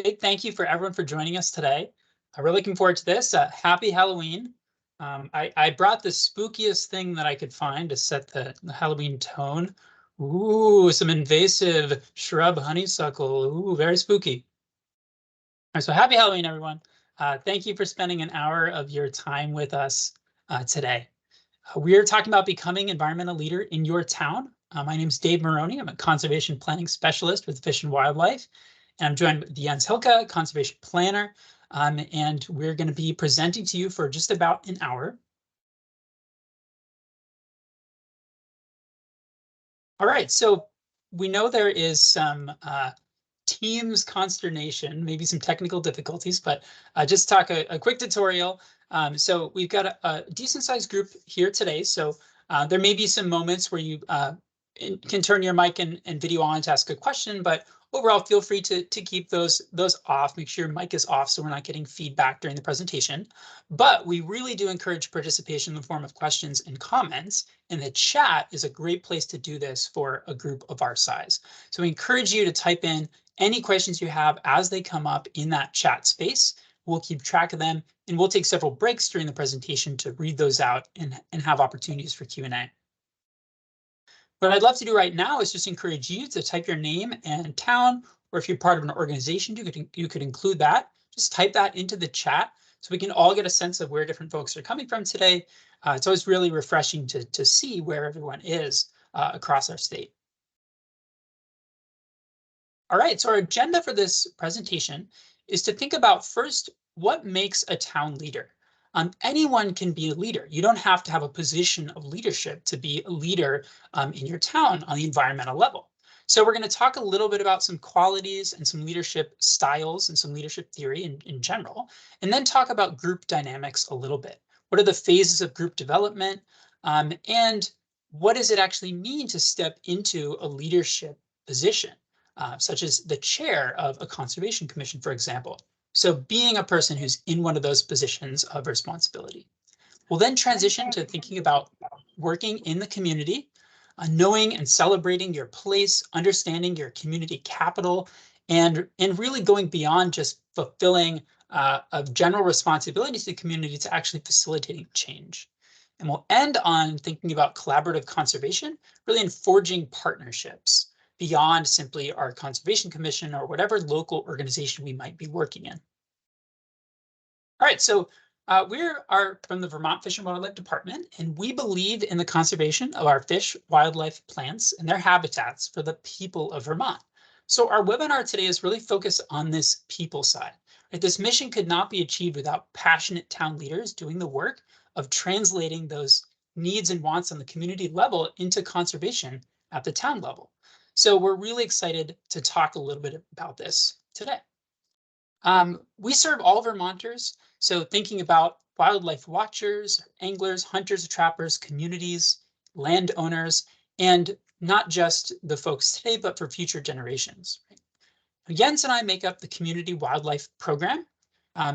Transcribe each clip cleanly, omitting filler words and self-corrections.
big thank you for everyone for joining us today. We're looking forward to this. Happy Halloween. I brought the spookiest thing that I could find to set the Halloween tone. Ooh, some invasive shrub honeysuckle. Ooh, very spooky. All right, so happy Halloween, everyone. Thank you for spending an hour of your time with us today. We're talking about becoming environmental leader in your town. My name is Dave Maroney. I'm a conservation planning specialist with Fish and Wildlife, and I'm joined with Jens Hilke, conservation planner, and we're going to be presenting to you for just about an hour. All right, so we know there is some Teams consternation, maybe some technical difficulties, but just talk a quick tutorial. So we've got a decent sized group here today. So there may be some moments where you can turn your mic and video on to ask a question, but overall feel free to keep those off. Make sure your mic is off so we're not getting feedback during the presentation. But we really do encourage participation in the form of questions and comments, and the chat is a great place to do this for a group of our size. So we encourage you to type in any questions you have as they come up in that chat space. We'll keep track of them, and we'll take several breaks during the presentation to read those out and have opportunities for Q&A. What I'd love to do right now is just encourage you to type your name and town, or if you're part of an organization, you could include that. Just type that into the chat so we can all get a sense of where different folks are coming from today. It's always really refreshing to see where everyone is across our state. All right, so our agenda for this presentation is to think about first, what makes a town leader? Anyone can be a leader. You don't have to have a position of leadership to be a leader in your town on the environmental level. So we're going to talk a little bit about some qualities and some leadership styles and some leadership theory in general, and then talk about group dynamics a little bit. What are the phases of group development? And what does it actually mean to step into a leadership position, such as the chair of a conservation commission, for example? So being a person who's in one of those positions of responsibility. We'll then transition to thinking about working in the community, knowing and celebrating your place, understanding your community capital, and really going beyond just fulfilling a general responsibility to the community to actually facilitating change. And we'll end on thinking about collaborative conservation, really in forging partnerships beyond simply our conservation commission or whatever local organization we might be working in. All right, so we are from the Vermont Fish and Wildlife Department, and we believe in the conservation of our fish, wildlife, plants, and their habitats for the people of Vermont. So our webinar today is really focused on this people side. Right? This mission could not be achieved without passionate town leaders doing the work of translating those needs and wants on the community level into conservation at the town level. So we're really excited to talk a little bit about this today. We serve all Vermonters, so thinking about wildlife watchers, anglers, hunters, trappers, communities, landowners, and not just the folks today, but for future generations. Right? Jens and I make up the Community Wildlife Program.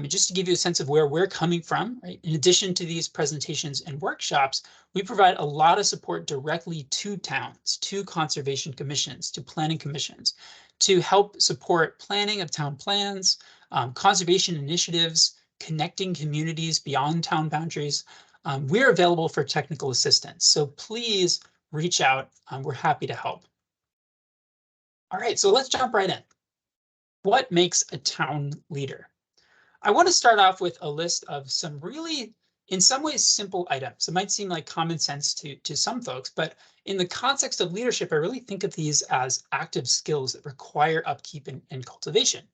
Just to give you a sense of where we're coming from, right? In addition to these presentations and workshops, we provide a lot of support directly to towns, to conservation commissions, to planning commissions, to help support planning of town plans, conservation initiatives, connecting communities beyond town boundaries. We're available for technical assistance, so please reach out. We're happy to help. All right, so let's jump right in. What makes a town leader? I want to start off with a list of some really, in some ways, simple items. It might seem like common sense to some folks, but in the context of leadership, I really think of these as active skills that require upkeep and cultivation.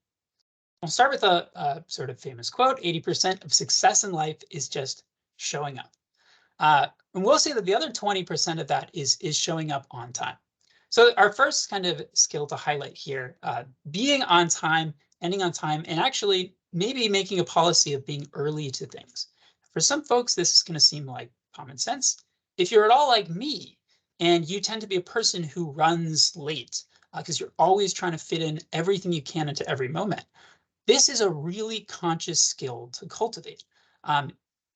I'll start with a sort of famous quote: 80% of success in life is just showing up. And we'll say that the other 20% of that is showing up on time. So our first kind of skill to highlight here, being on time, ending on time, and actually maybe making a policy of being early to things. For some folks, this is going to seem like common sense. If you're at all like me and you tend to be a person who runs late because you're always trying to fit in everything you can into every moment, this is a really conscious skill to cultivate.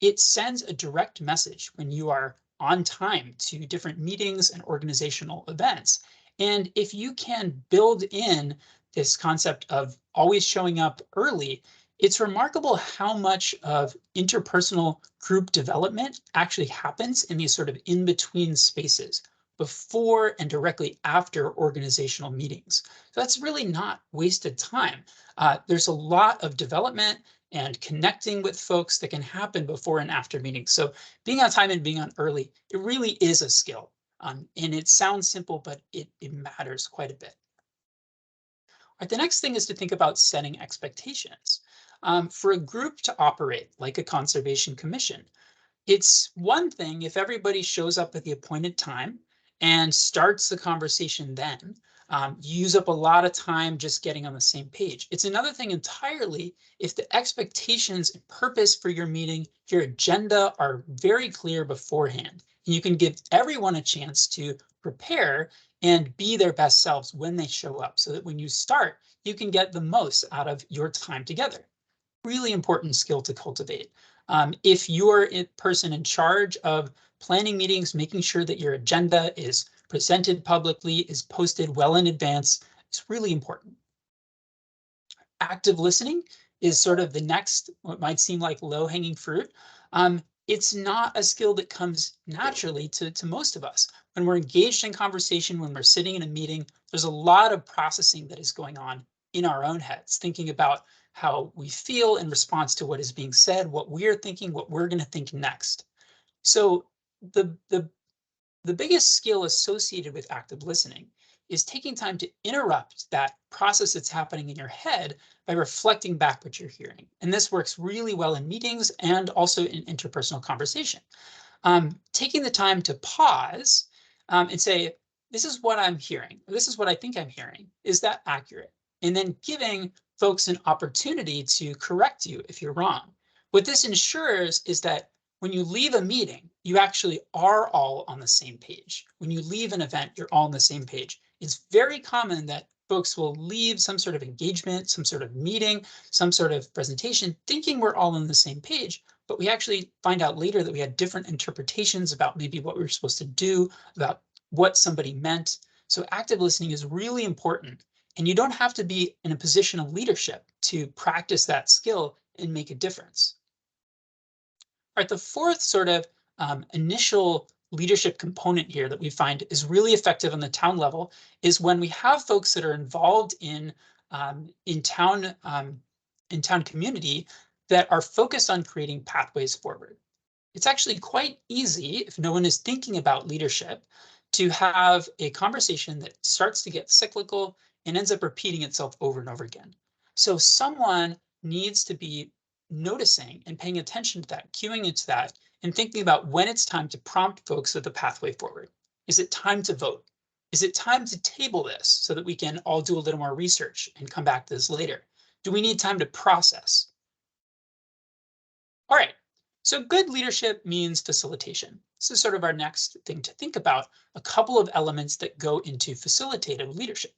It sends a direct message when you are on time to different meetings and organizational events. And if you can build in this concept of always showing up early, it's remarkable how much of interpersonal group development actually happens in these sort of in-between spaces before and directly after organizational meetings. So that's really not wasted time. There's a lot of development and connecting with folks that can happen before and after meetings. So being on time and being on early, it really is a skill. And it sounds simple, but it matters quite a bit. Right, the next thing is to think about setting expectations. For a group to operate like a conservation commission, it's one thing if everybody shows up at the appointed time and starts the conversation then. Use up a lot of time just getting on the same page. It's another thing entirely if the expectations and purpose for your meeting, your agenda are very clear beforehand. And you can give everyone a chance to prepare and be their best selves when they show up so that when you start, you can get the most out of your time together. Really important skill to cultivate. If you're a person in charge of planning meetings, making sure that your agenda is presented publicly, is posted well in advance, it's really important. Active listening is sort of the next, what might seem like low-hanging fruit. It's not a skill that comes naturally to most of us. When we're engaged in conversation, when we're sitting in a meeting, there's a lot of processing that is going on in our own heads, thinking about how we feel in response to what is being said, what we're thinking, what we're going to think next. So the biggest skill associated with active listening is taking time to interrupt that process that's happening in your head by reflecting back what you're hearing. And this works really well in meetings and also in interpersonal conversation. Taking the time to pause and say, this is what I'm hearing, or this is what I think I'm hearing. Is that accurate? And then giving folks an opportunity to correct you if you're wrong. What this ensures is that when you leave a meeting, you actually are all on the same page. When you leave an event, you're all on the same page. It's very common that folks will leave some sort of engagement, some sort of meeting, some sort of presentation, thinking we're all on the same page, but we actually find out later that we had different interpretations about maybe what we were supposed to do, about what somebody meant. So active listening is really important. And you don't have to be in a position of leadership to practice that skill and make a difference. All right, the fourth sort of initial leadership component here that we find is really effective on the town level is when we have folks that are involved in town community that are focused on creating pathways forward. It's actually quite easy, if no one is thinking about leadership, to have a conversation that starts to get cyclical and ends up repeating itself over and over again. So someone needs to be noticing and paying attention to that, cueing into that, and thinking about when it's time to prompt folks with the pathway forward. Is it time to vote? Is it time to table this so that we can all do a little more research and come back to this later? Do we need time to process? All right, so good leadership means facilitation. This is sort of our next thing to think about, a couple of elements that go into facilitative leadership.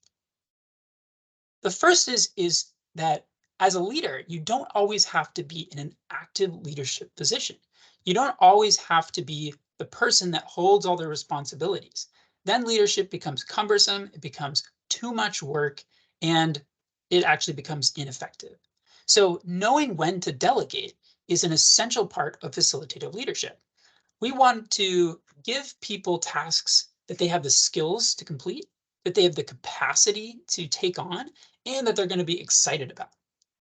The first is that as a leader, you don't always have to be in an active leadership position. You don't always have to be the person that holds all the responsibilities. Then leadership becomes cumbersome, it becomes too much work, and it actually becomes ineffective. So knowing when to delegate is an essential part of facilitative leadership. We want to give people tasks that they have the skills to complete, that they have the capacity to take on, and that they're going to be excited about.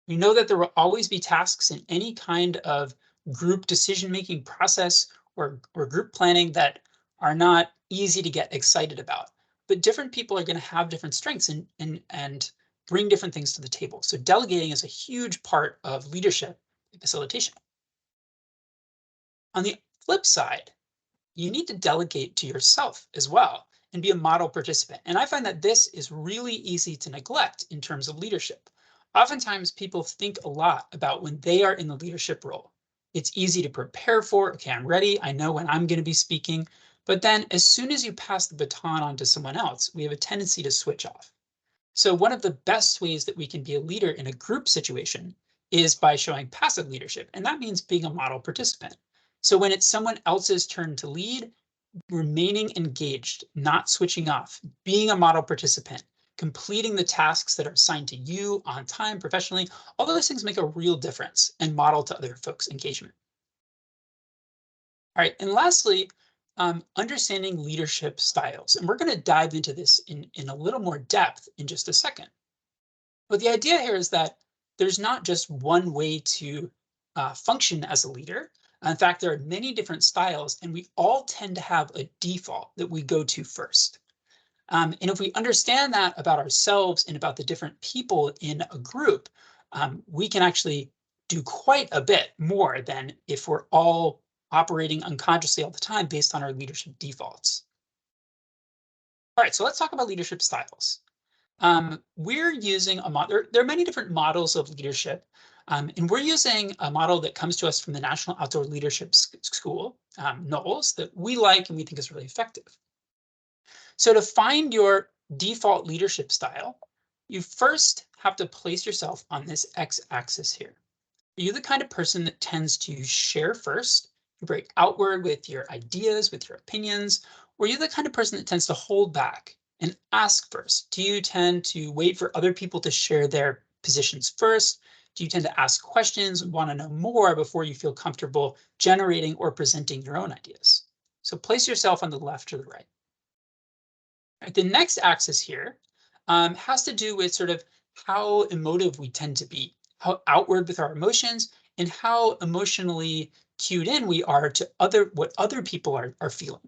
We know that there will always be tasks in any kind of group decision-making process or group planning that are not easy to get excited about. But different people are going to have different strengths and bring different things to the table. So delegating is a huge part of leadership and facilitation. On the flip side, you need to delegate to yourself as well and be a model participant. And I find that this is really easy to neglect in terms of leadership. Oftentimes people think a lot about when they are in the leadership role. It's easy to prepare for, okay, I'm ready, I know when I'm going to be speaking. But then as soon as you pass the baton on to someone else, we have a tendency to switch off. So one of the best ways that we can be a leader in a group situation is by showing passive leadership. And that means being a model participant. So when it's someone else's turn to lead, remaining engaged, not switching off, being a model participant, completing the tasks that are assigned to you on time, professionally. All those things make a real difference and model to other folks' engagement. All right, and lastly, understanding leadership styles. And we're going to dive into this in a little more depth in just a second. But the idea here is that there's not just one way to function as a leader. In fact, there are many different styles, and we all tend to have a default that we go to first. And if we understand that about ourselves and about the different people in a group, we can actually do quite a bit more than if we're all operating unconsciously all the time based on our leadership defaults. All right, so let's talk about leadership styles. We're using a model. There are many different models of leadership, and we're using a model that comes to us from the National Outdoor Leadership School, NOLS, that we like and we think is really effective. So to find your default leadership style, you first have to place yourself on this x-axis here. Are you the kind of person that tends to share first? You break outward with your ideas, with your opinions, or are you the kind of person that tends to hold back and ask first? Do you tend to wait for other people to share their positions first? Do you tend to ask questions and want to know more before you feel comfortable generating or presenting your own ideas? So place yourself on the left or the right. Right, the next axis here has to do with sort of how emotive we tend to be, how outward with our emotions, and how emotionally cued in we are to what other people are feeling.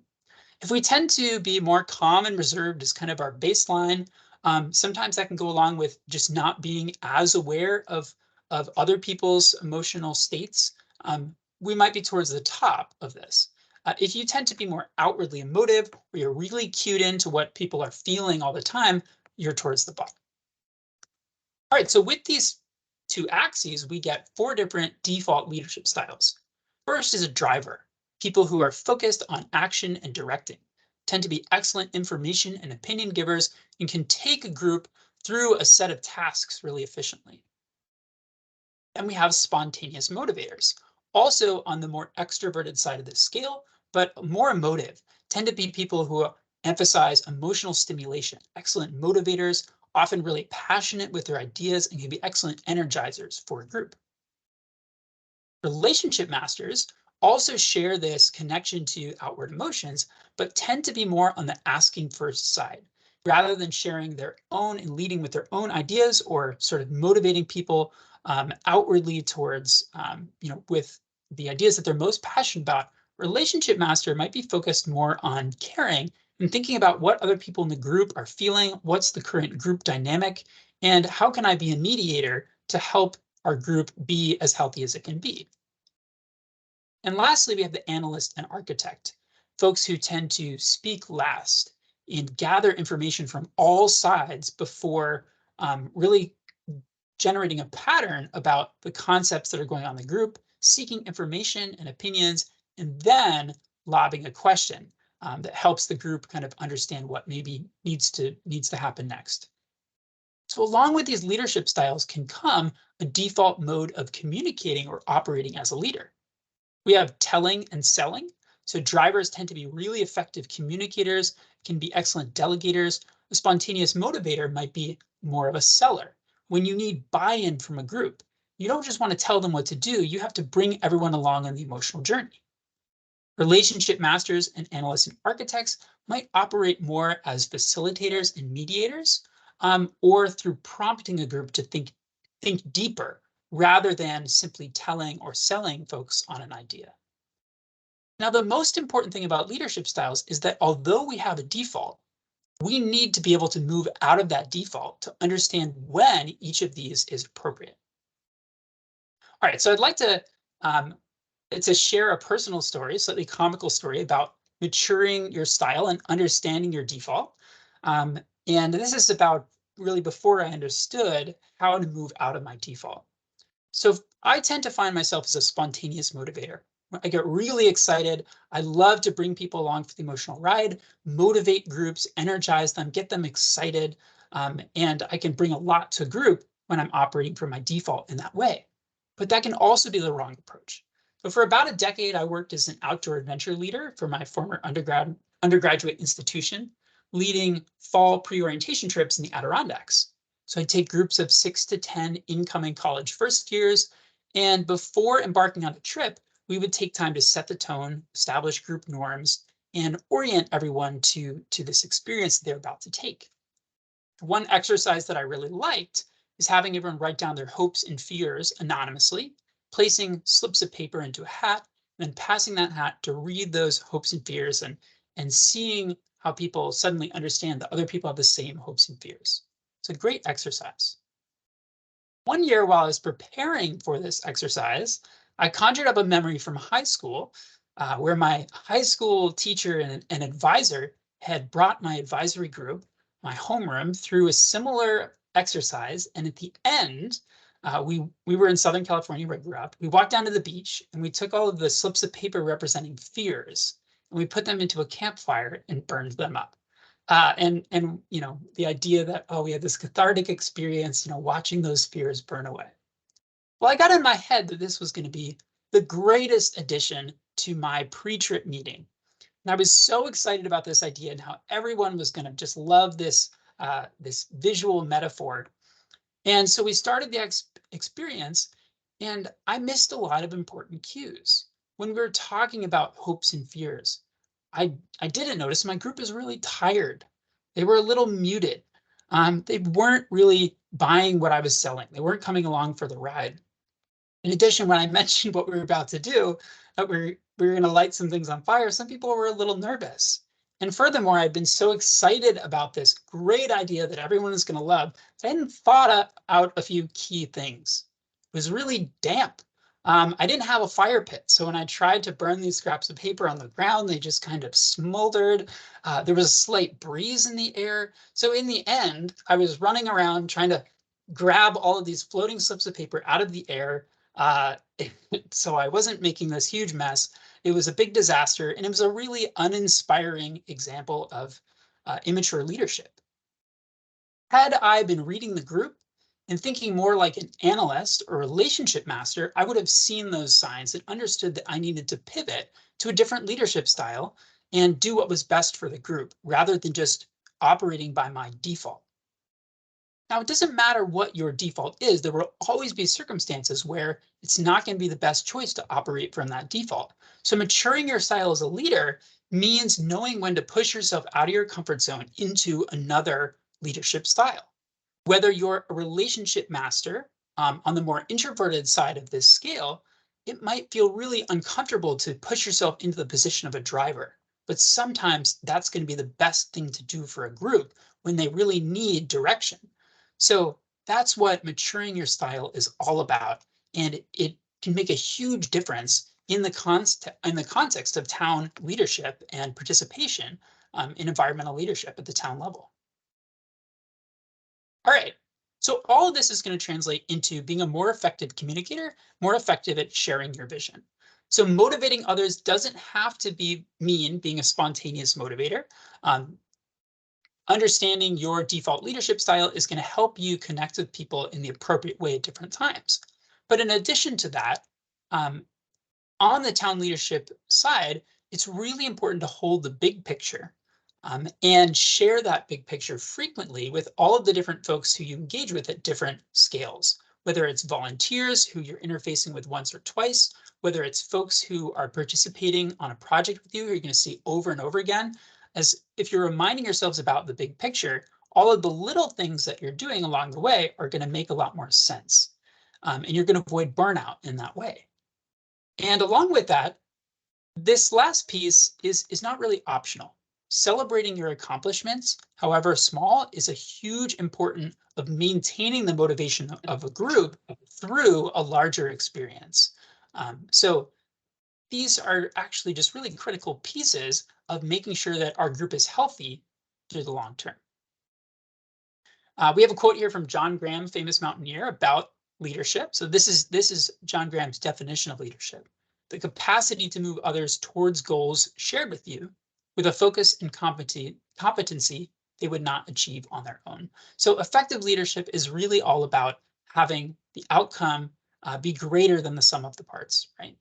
If we tend to be more calm and reserved as kind of our baseline, sometimes that can go along with just not being as aware of other people's emotional states. We might be towards the top of this. If you tend to be more outwardly emotive, or you're really cued into what people are feeling all the time, you're towards the bottom. All right, so with these two axes, we get 4 different default leadership styles. First is a driver. People who are focused on action and directing tend to be excellent information and opinion givers and can take a group through a set of tasks really efficiently. Then we have spontaneous motivators, also on the more extroverted side of the scale, but more emotive, tend to be people who emphasize emotional stimulation, excellent motivators, often really passionate with their ideas, and can be excellent energizers for a group. Relationship masters also share this connection to outward emotions, but tend to be more on the asking first side. Rather than sharing their own and leading with their own ideas or sort of motivating people outwardly towards, with the ideas that they're most passionate about, relationship master might be focused more on caring and thinking about what other people in the group are feeling, what's the current group dynamic, and how can I be a mediator to help our group be as healthy as it can be. And lastly, we have the analyst and architect, folks who tend to speak last and gather information from all sides before really generating a pattern about the concepts that are going on in the group, seeking information and opinions, and then lobbing a question that helps the group kind of understand what maybe needs to happen next. So along with these leadership styles can come a default mode of communicating or operating as a leader. We have telling and selling. So drivers tend to be really effective communicators, can be excellent delegators. A spontaneous motivator might be more of a seller. When you need buy-in from a group, you don't just want to tell them what to do, you have to bring everyone along on the emotional journey. Relationship masters and analysts and architects might operate more as facilitators and mediators, or through prompting a group to think deeper rather than simply telling or selling folks on an idea. Now, the most important thing about leadership styles is that although we have a default, we need to be able to move out of that default to understand when each of these is appropriate. All right, so I'd like to share a personal story, slightly comical story about maturing your style and understanding your default. And this is about really before I understood how to move out of my default. So I tend to find myself as a spontaneous motivator. I get really excited. I love to bring people along for the emotional ride, motivate groups, energize them, get them excited. And I can bring a lot to a group when I'm operating from my default in that way. But that can also be the wrong approach. So for about a decade, I worked as an outdoor adventure leader for my former undergraduate institution. leading fall pre-orientation trips in the Adirondacks. So I'd take groups of 6 to 10 incoming college first years, and before embarking on a trip, we would take time to set the tone, establish group norms, and orient everyone to this experience they're about to take. One exercise that I really liked is having everyone write down their hopes and fears anonymously, placing slips of paper into a hat, and then passing that hat to read those hopes and fears and seeing how people suddenly understand that other people have the same hopes and fears. It's a great exercise. One year while I was preparing for this exercise, I conjured up a memory from high school where my high school teacher and advisor had brought my advisory group, my homeroom, through a similar exercise. And at the end, we were in Southern California where I grew up. We walked down to the beach and we took all of the slips of paper representing fears and we put them into a campfire and burned them up. And you know, the idea that, oh, we had this cathartic experience, you know, watching those fears burn away. Well, I got in my head that this was going to be the greatest addition to my pre-trip meeting. And I was so excited about this idea and how everyone was going to just love this, this visual metaphor. And so we started the experience, and I missed a lot of important cues. When we were talking about hopes and fears, I didn't notice my group is really tired. They were a little muted. They weren't really buying what I was selling. They weren't coming along for the ride. In addition, when I mentioned what we were about to do, that we were going to light some things on fire, some people were a little nervous. And furthermore, I'd been so excited about this great idea that everyone was going to love, I hadn't thought out a few key things. It was really damp. I didn't have a fire pit, so when I tried to burn these scraps of paper on the ground, they just kind of smoldered. There was a slight breeze in the air. So in the end, I was running around trying to grab all of these floating slips of paper out of the air. Uh, so I wasn't making this huge mess. It was a big disaster, and it was a really uninspiring example of immature leadership. Had I been reading the group and thinking more like an analyst or relationship master, I would have seen those signs and understood that I needed to pivot to a different leadership style and do what was best for the group rather than just operating by my default. Now, it doesn't matter what your default is, there will always be circumstances where it's not going to be the best choice to operate from that default. So maturing your style as a leader means knowing when to push yourself out of your comfort zone into another leadership style. Whether you're a relationship master on the more introverted side of this scale, it might feel really uncomfortable to push yourself into the position of a driver. But sometimes that's going to be the best thing to do for a group when they really need direction. So that's what maturing your style is all about. And it can make a huge difference in the context of town leadership and participation in environmental leadership at the town level. All right, so all of this is going to translate into being a more effective communicator, more effective at sharing your vision. So motivating others doesn't have to mean being a spontaneous motivator. Understanding your default leadership style is going to help you connect with people in the appropriate way at different times. But in addition to that, on the town leadership side, it's really important to hold the big picture and share that big picture frequently with all of the different folks who you engage with at different scales, whether it's volunteers who you're interfacing with once or twice, whether it's folks who are participating on a project with you who you're going to see over and over again. As if you're reminding yourselves about the big picture, all of the little things that you're doing along the way are going to make a lot more sense. And you're going to avoid burnout in that way. And along with that, this last piece is not really optional. Celebrating your accomplishments, however small, is a huge important of maintaining the motivation of a group through a larger experience. So these are actually just really critical pieces of making sure that our group is healthy through the long term. We have a quote here from John Graham, famous mountaineer, about leadership. So this is John Graham's definition of leadership: the capacity to move others towards goals shared with you with a focus and competency they would not achieve on their own. So effective leadership is really all about having the outcome be greater than the sum of the parts, right?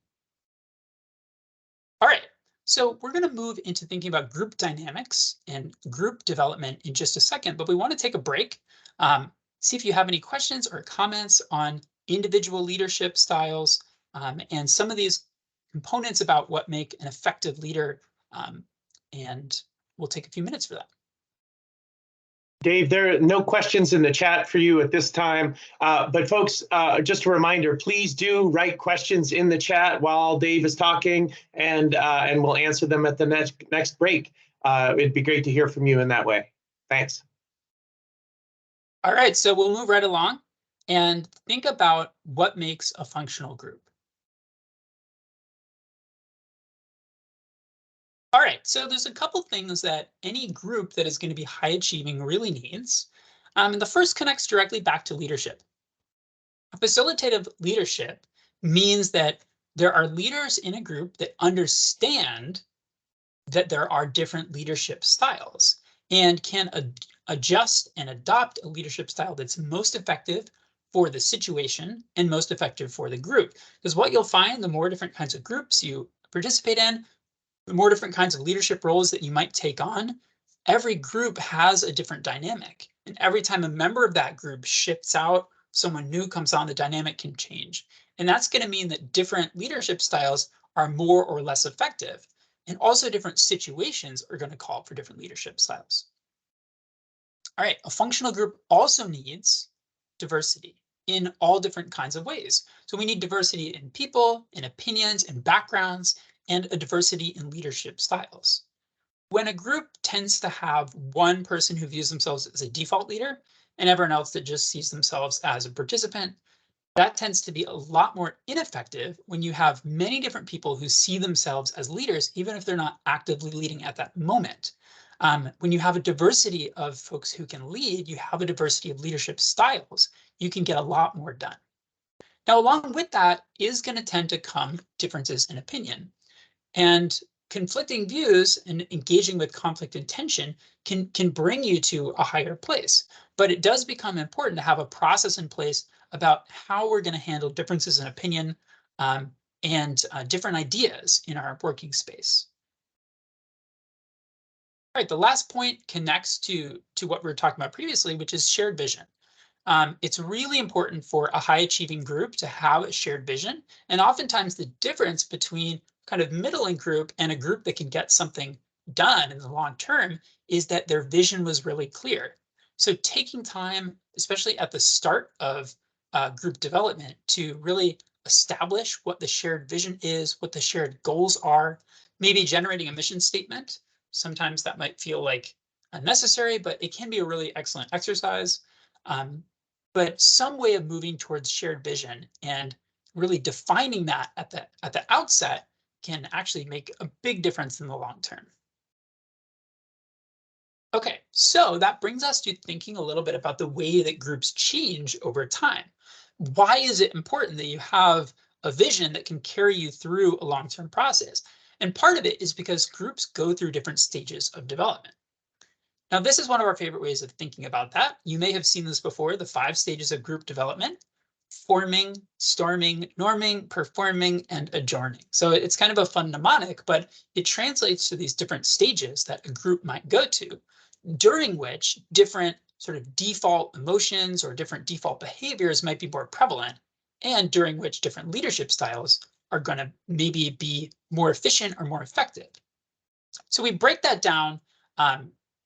All right, So we're going to move into thinking about group dynamics and group development in just a second, but we want to take a break, see if you have any questions or comments on individual leadership styles, and some of these components about what make an effective leader. And we'll take a few minutes for that. Dave, there are no questions in the chat for you at this time. But folks, just a reminder, please do write questions in the chat while Dave is talking, and we'll answer them at the next break. It'd be great to hear from you in that way. Thanks. All right, so we'll move right along and think about what makes a functional group. All right, so there's a couple things that any group that is going to be high achieving really needs. And the first connects directly back to leadership. Facilitative leadership means that there are leaders in a group that understand that there are different leadership styles and can adjust and adopt a leadership style that's most effective for the situation and most effective for the group. Because what you'll find, the more different kinds of groups you participate in, the more different kinds of leadership roles that you might take on, every group has a different dynamic. And every time a member of that group shifts out, someone new comes on, the dynamic can change. And that's going to mean that different leadership styles are more or less effective. And also different situations are going to call for different leadership styles. All right, a functional group also needs diversity in all different kinds of ways. So we need diversity in people, in opinions, in backgrounds, and a diversity in leadership styles. When a group tends to have one person who views themselves as a default leader and everyone else that just sees themselves as a participant, that tends to be a lot more ineffective when you have many different people who see themselves as leaders, even if they're not actively leading at that moment. When you have a diversity of folks who can lead, you have a diversity of leadership styles, you can get a lot more done. Now, along with that is going to tend to come differences in opinion. And conflicting views and engaging with conflict and tension can bring you to a higher place. But it does become important to have a process in place about how we're going to handle differences in opinion and different ideas in our working space. All right, the last point connects to what we were talking about previously, which is shared vision. It's really important for a high achieving group to have a shared vision. And oftentimes the difference between kind of middling group and a group that can get something done in the long term is that their vision was really clear. So taking time, especially at the start of group development, to really establish what the shared vision is, what the shared goals are, maybe generating a mission statement. Sometimes that might feel like unnecessary, but it can be a really excellent exercise. But some way of moving towards shared vision and really defining that at the outset can actually make a big difference in the long term. Okay, so that brings us to thinking a little bit about the way that groups change over time. Why is it important that you have a vision that can carry you through a long-term process? And part of it is because groups go through different stages of development. Now, this is one of our favorite ways of thinking about that. You may have seen this before, the 5 stages of group development: forming, storming, norming, performing, and adjourning. So it's kind of a fun mnemonic, but it translates to these different stages that a group might go to, during which different sort of default emotions or different default behaviors might be more prevalent, and during which different leadership styles are going to maybe be more efficient or more effective. So we break that down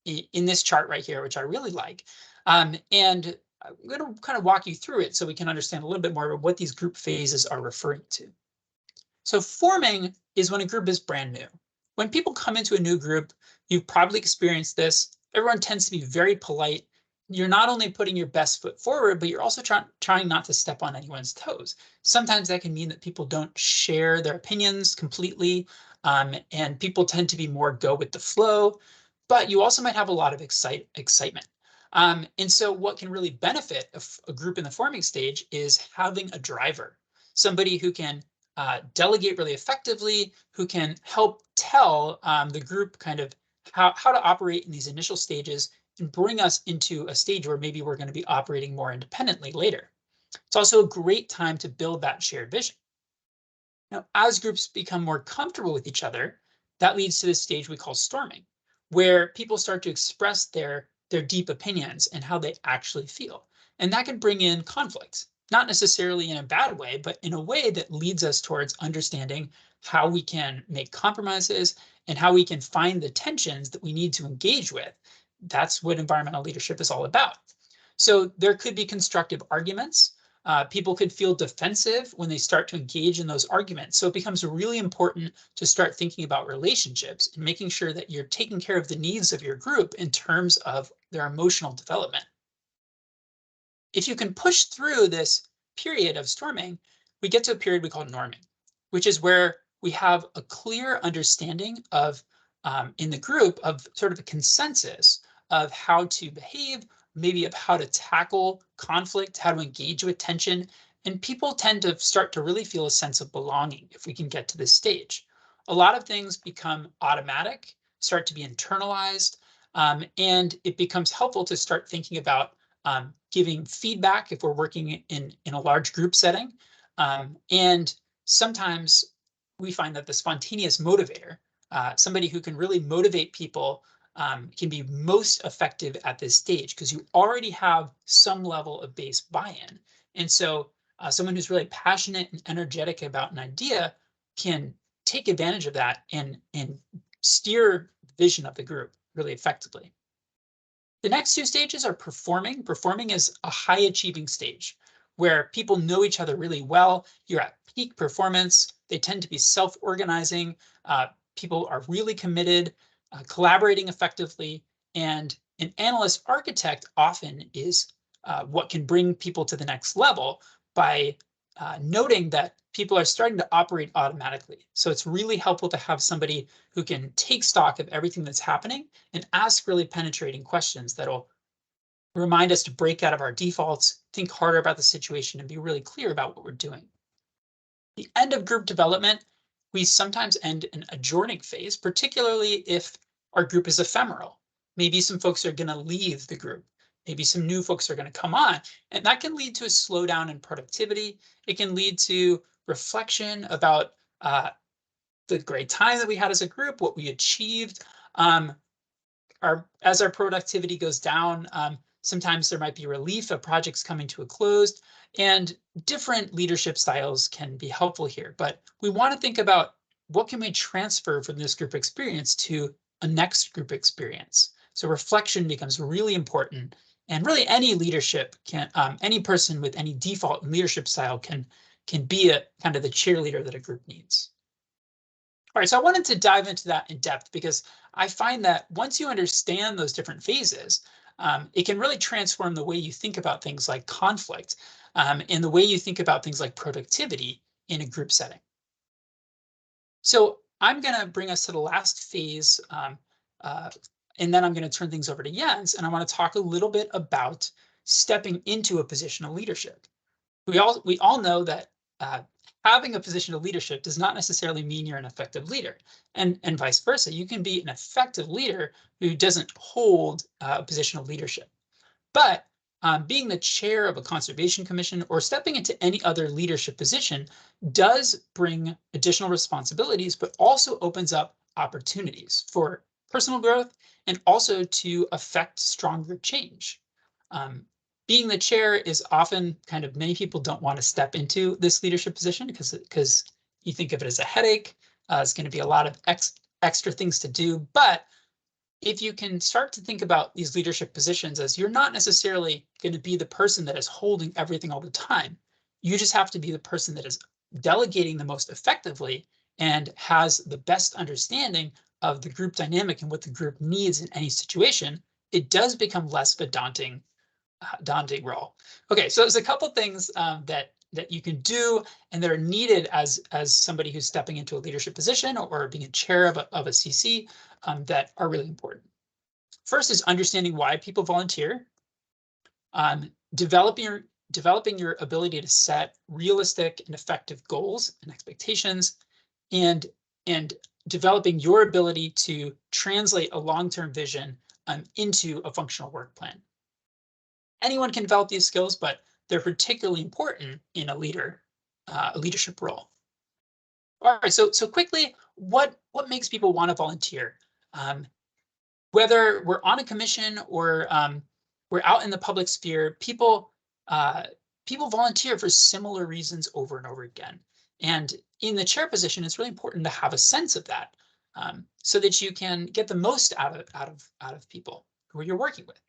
in this chart right here, which I really like. And I'm going to kind of walk you through it so we can understand a little bit more about what these group phases are referring to. So forming is when a group is brand new. When people come into a new group, you've probably experienced this. Everyone tends to be very polite. You're not only putting your best foot forward, but you're also trying not to step on anyone's toes. Sometimes that can mean that people don't share their opinions completely, and people tend to be more go with the flow, but you also might have a lot of excitement. And so what can really benefit a group in the forming stage is having a driver, somebody who can delegate really effectively, who can help tell the group kind of how to operate in these initial stages and bring us into a stage where maybe we're going to be operating more independently later. It's also a great time to build that shared vision. Now, as groups become more comfortable with each other, that leads to this stage we call storming, where people start to express their deep opinions and how they actually feel. And that can bring in conflict, not necessarily in a bad way, but in a way that leads us towards understanding how we can make compromises and how we can find the tensions that we need to engage with. That's what environmental leadership is all about. So there could be constructive arguments. People could feel defensive when they start to engage in those arguments. So it becomes really important to start thinking about relationships and making sure that you're taking care of the needs of your group in terms of their emotional development. If you can push through this period of storming, we get to a period we call norming, which is where we have a clear understanding of, in the group, of sort of a consensus of how to behave, maybe of how to tackle conflict, how to engage with tension. And people tend to start to really feel a sense of belonging if we can get to this stage. A lot of things become automatic, start to be internalized, and it becomes helpful to start thinking about giving feedback if we're working in a large group setting. And sometimes we find that the spontaneous motivator, somebody who can really motivate people, can be most effective at this stage because you already have some level of base buy-in. And so someone who's really passionate and energetic about an idea can take advantage of that and steer the vision of the group really effectively. The next two stages are performing. Performing is a high achieving stage where people know each other really well. You're at peak performance. They tend to be self-organizing. People are really committed, collaborating effectively. And an analyst architect often is what can bring people to the next level by noting that people are starting to operate automatically. So it's really helpful to have somebody who can take stock of everything that's happening and ask really penetrating questions that'll remind us to break out of our defaults, think harder about the situation, and be really clear about what we're doing. The end of group development, we sometimes end an adjourning phase, particularly if our group is ephemeral. Maybe some folks are going to leave the group. Maybe some new folks are going to come on, and that can lead to a slowdown in productivity. It can lead to reflection about the great time that we had as a group, what we achieved. As our productivity goes down, sometimes there might be relief of projects coming to a close, and different leadership styles can be helpful here. But we want to think about what can we transfer from this group experience to a next group experience. So reflection becomes really important. And really any leadership can, any person with any default leadership style can be a kind of the cheerleader that a group needs. All right, so I wanted to dive into that in depth because I find that once you understand those different phases, it can really transform the way you think about things like conflict, and the way you think about things like productivity in a group setting. So I'm going to bring us to the last phase, and then I'm going to turn things over to Jens, and I want to talk a little bit about stepping into a position of leadership. We all know that having a position of leadership does not necessarily mean you're an effective leader, and vice versa. You can be an effective leader who doesn't hold a position of leadership. But being the chair of a conservation commission or stepping into any other leadership position does bring additional responsibilities, but also opens up opportunities for personal growth and also to affect stronger change. Being the chair is often kind of, many people don't want to step into this leadership position because you think of it as a headache. It's going to be a lot of extra things to do. But if you can start to think about these leadership positions as you're not necessarily going to be the person that is holding everything all the time, you just have to be the person that is delegating the most effectively and has the best understanding of the group dynamic and what the group needs in any situation, it does become less of a daunting role. Okay, so there's a couple things that you can do and that are needed as somebody who's stepping into a leadership position or being a chair of a CC that are really important. First is understanding why people volunteer, developing your ability to set realistic and effective goals and expectations, and developing your ability to translate a long-term vision into a functional work plan. Anyone can develop these skills, but they're particularly important in a leadership role. All right, so quickly, what what makes people want to volunteer? Whether we're on a commission or we're out in the public sphere, people volunteer for similar reasons over and over again. And in the chair position, it's really important to have a sense of that, so that you can get the most out of people who you're working with.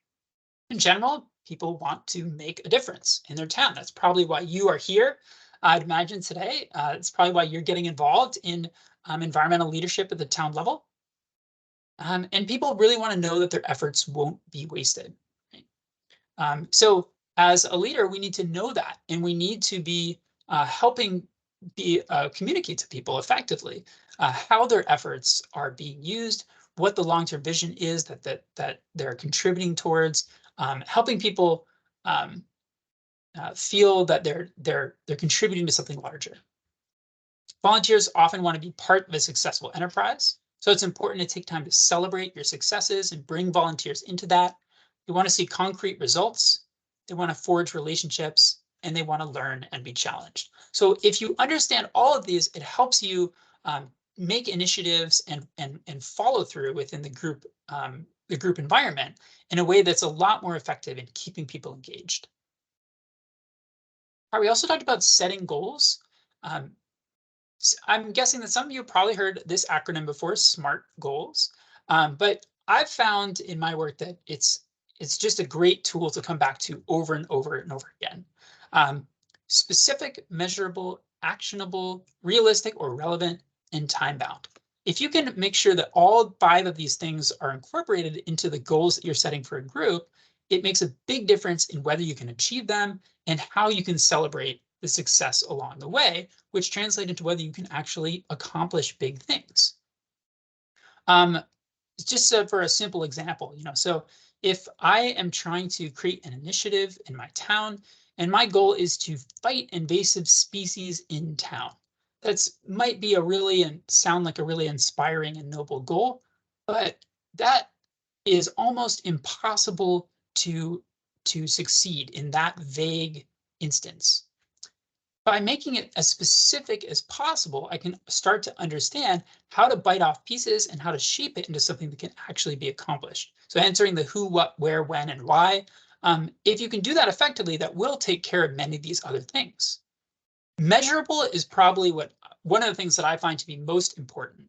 In general, people want to make a difference in their town. That's probably why you are here. I'd imagine today. It's probably why you're getting involved in environmental leadership at the town level. And people really want to know that their efforts won't be wasted. Right? So as a leader, we need to know that, and we need to be helping communicate to people effectively how their efforts are being used, what the long-term vision is that they're contributing towards, helping people feel that they're contributing to something larger. Volunteers often want to be part of a successful enterprise, so it's important to take time to celebrate your successes and bring volunteers into that. They want to see concrete results, they want to forge relationships, and they want to learn and be challenged. So if you understand all of these, it helps you make initiatives and follow through within the group environment in a way that's a lot more effective in keeping people engaged. All right, we also talked about setting goals. I'm guessing that some of you probably heard this acronym before, SMART goals. But I've found in my work that it's just a great tool to come back to over and over and over again. Specific, measurable, actionable, realistic or relevant, and time bound. If you can make sure that all 5 of these things are incorporated into the goals that you're setting for a group, it makes a big difference in whether you can achieve them and how you can celebrate the success along the way, which translate into whether you can actually accomplish big things. Just for a simple example, so if I am trying to create an initiative in my town and my goal is to fight invasive species in town, that's might be and sound like a really inspiring and noble goal, but that is almost impossible to succeed in that vague instance. By making it as specific as possible, I can start to understand how to bite off pieces and how to shape it into something that can actually be accomplished. So answering the who, what, where, when, and why. If you can do that effectively, that will take care of many of these other things. Measurable is probably one of the things that I find to be most important.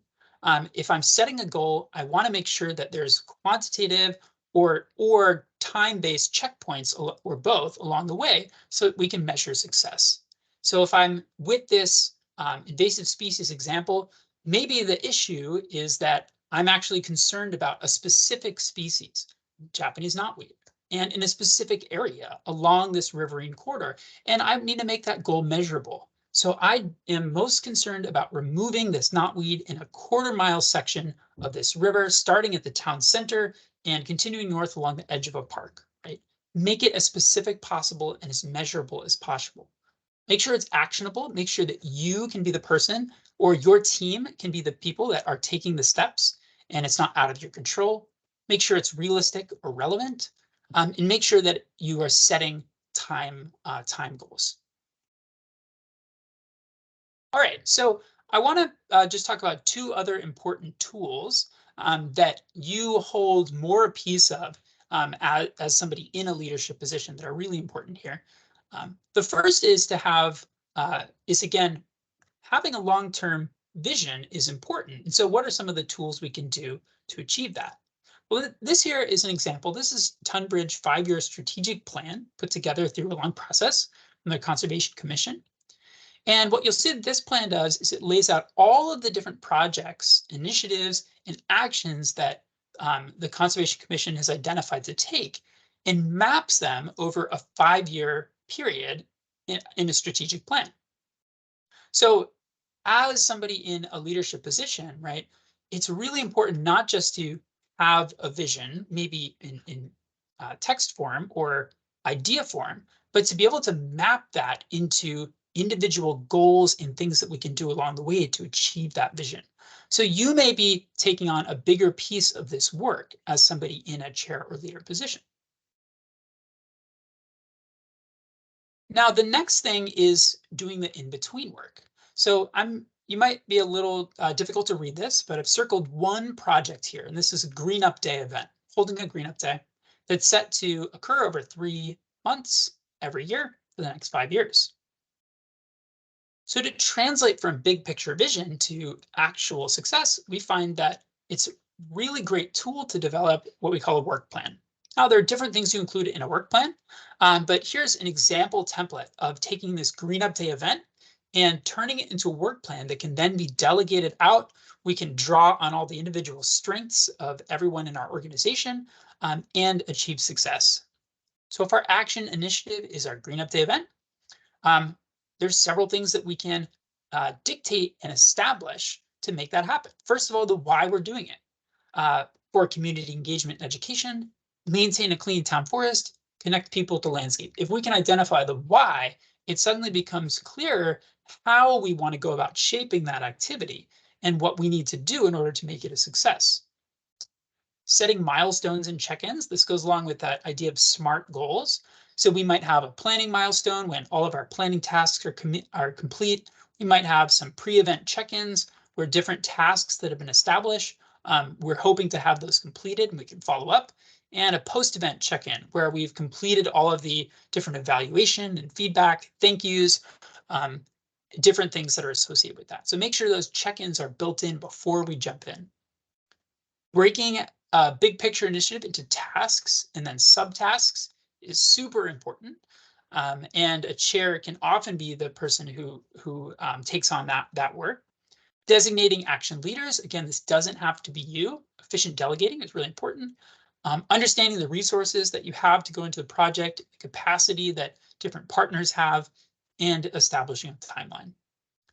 If I'm setting a goal, I want to make sure that there's quantitative or time-based checkpoints or both along the way so that we can measure success. So if I'm with this invasive species example, maybe the issue is that I'm actually concerned about a specific species, Japanese knotweed, and in a specific area along this riverine corridor. And I need to make that goal measurable. So I am most concerned about removing this knotweed in a 1/4 mile section of this river, starting at the town center and continuing north along the edge of a park, right? Make it as specific possible and as measurable as possible. Make sure it's actionable. Make sure that you can be the person or your team can be the people that are taking the steps and it's not out of your control. Make sure it's realistic or relevant, and make sure that you are setting time goals. All right, so I want to just talk about 2 other important tools that you hold more a piece of as somebody in a leadership position that are really important here. The first is to have, again, having a long-term vision is important. And so what are some of the tools we can do to achieve that? Well, this here is an example. This is Tunbridge 5-year strategic plan put together through a long process from the Conservation Commission. And what you'll see that this plan does is it lays out all of the different projects, initiatives, and actions that the Conservation Commission has identified to take and maps them over a 5-year period in a strategic plan. So as somebody in a leadership position, right, it's really important not just to have a vision, maybe in text form or idea form, but to be able to map that into individual goals and things that we can do along the way to achieve that vision. So you may be taking on a bigger piece of this work as somebody in a chair or leader position. Now, the next thing is doing the in-between work. So I'm you might be a little difficult to read this, but I've circled one project here, and this is a Green Up Day event, holding a Green Up Day that's set to occur over 3 months every year for the next 5 years. So to translate from big picture vision to actual success, we find that it's a really great tool to develop what we call a work plan. Now, there are different things you include in a work plan, but here's an example template of taking this Green Up Day event and turning it into a work plan that can then be delegated out. We can draw on all the individual strengths of everyone in our organization and achieve success. So if our action initiative is our Green Up Day event, um, there's several things that we can dictate and establish to make that happen. First of all, the why we're doing it. For community engagement and education, maintain a clean town forest, connect people to landscape. If we can identify the why, it suddenly becomes clearer how we want to go about shaping that activity and what we need to do in order to make it a success. Setting milestones and check-ins. This goes along with that idea of SMART goals. So we might have a planning milestone when all of our planning tasks are complete. We might have some pre-event check-ins where different tasks that have been established, we're hoping to have those completed and we can follow up. And a post-event check-in where we've completed all of the different evaluation and feedback, thank yous, different things that are associated with that. So make sure those check-ins are built in before we jump in. Breaking a big picture initiative into tasks and then subtasks is super important. And a chair can often be the person who takes on that work. Designating action leaders. Again, this doesn't have to be you. Efficient delegating is really important. Understanding the resources that you have to go into the project, the capacity that different partners have, and establishing a timeline.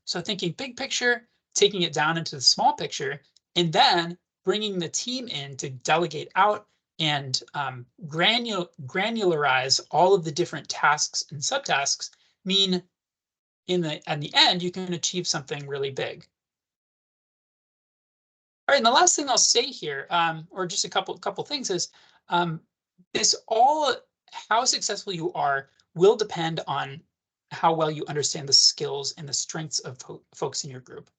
So thinking big picture, taking it down into the small picture, and then bringing the team in to delegate out and granularize all of the different tasks and subtasks mean at the end, you can achieve something really big. All right, and the last thing I'll say here, or just a couple things is, how successful you are will depend on how well you understand the skills and the strengths of folks in your group.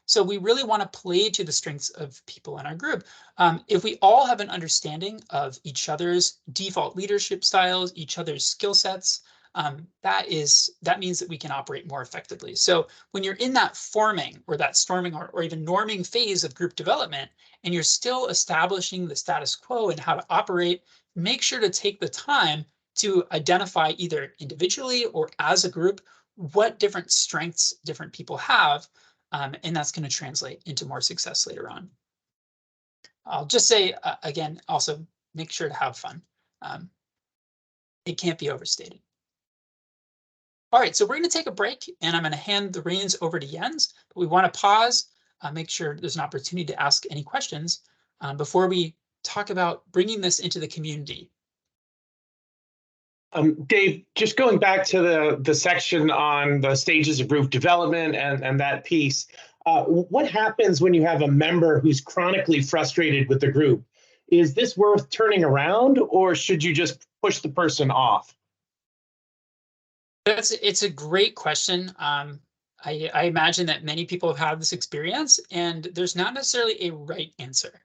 So we really want to play to the strengths of people in our group. If we all have an understanding of each other's default leadership styles, each other's skill sets, that means that we can operate more effectively. So when you're in that forming or that storming or even norming phase of group development, and you're still establishing the status quo and how to operate, make sure to take the time to identify either individually or as a group what different strengths different people have. And that's going to translate into more success later on. I'll just say, again, also make sure to have fun. It can't be overstated. All right, so we're going to take a break and I'm going to hand the reins over to Jens, but we want to pause, make sure there's an opportunity to ask any questions before we talk about bringing this into the community. Dave, just going back to the section on the stages of group development and that piece, what happens when you have a member who's chronically frustrated with the group? Is this worth turning around or should you just push the person off? It's a great question. I imagine that many people have had this experience and there's not necessarily a right answer.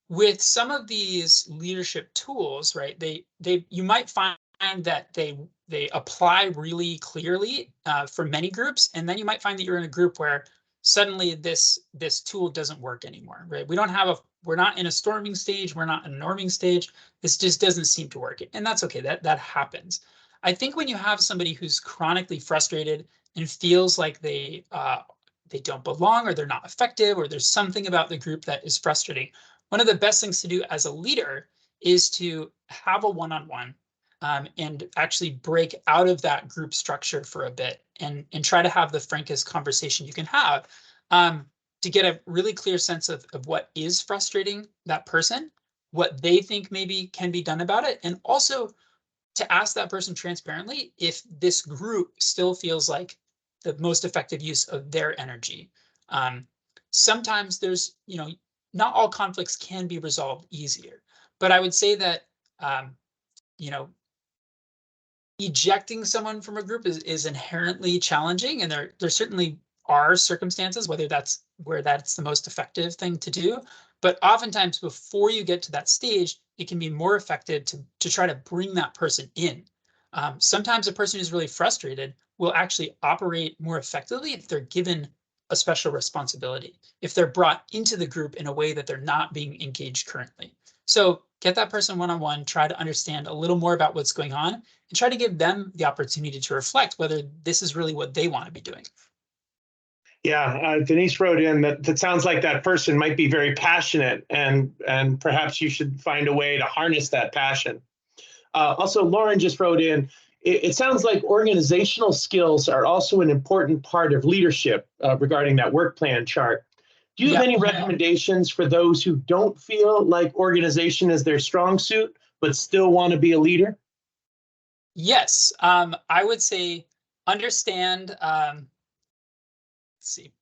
With some of these leadership tools, right, you might find that they apply really clearly for many groups, and then you might find that you're in a group where suddenly this tool doesn't work anymore, right? We're not in a storming stage, we're not in a norming stage. This just doesn't seem to work, and that's okay. That happens. I think when you have somebody who's chronically frustrated and feels like they don't belong or they're not effective or there's something about the group that is frustrating, one of the best things to do as a leader is to have a one-on-one and actually break out of that group structure for a bit and try to have the frankest conversation you can have to get a really clear sense of what is frustrating that person, what they think maybe can be done about it, and also to ask that person transparently if this group still feels like the most effective use of their energy. Sometimes there's, not all conflicts can be resolved easier, but I would say that, ejecting someone from a group is inherently challenging, and there's certainly are circumstances, whether that's where that's the most effective thing to do. But oftentimes before you get to that stage, it can be more effective to try to bring that person in. Sometimes a person who's really frustrated will actually operate more effectively if they're given a special responsibility, if they're brought into the group in a way that they're not being engaged currently. So get that person one-on-one, try to understand a little more about what's going on, and try to give them the opportunity to reflect whether this is really what they want to be doing. Yeah, Denise wrote in that sounds like that person might be very passionate, and perhaps you should find a way to harness that passion. Also, Lauren just wrote in, it sounds like organizational skills are also an important part of leadership regarding that work plan chart. Do you have Yeah. any recommendations for those who don't feel like organization is their strong suit, but still want to be a leader? Yes, I would say understand. Let's see.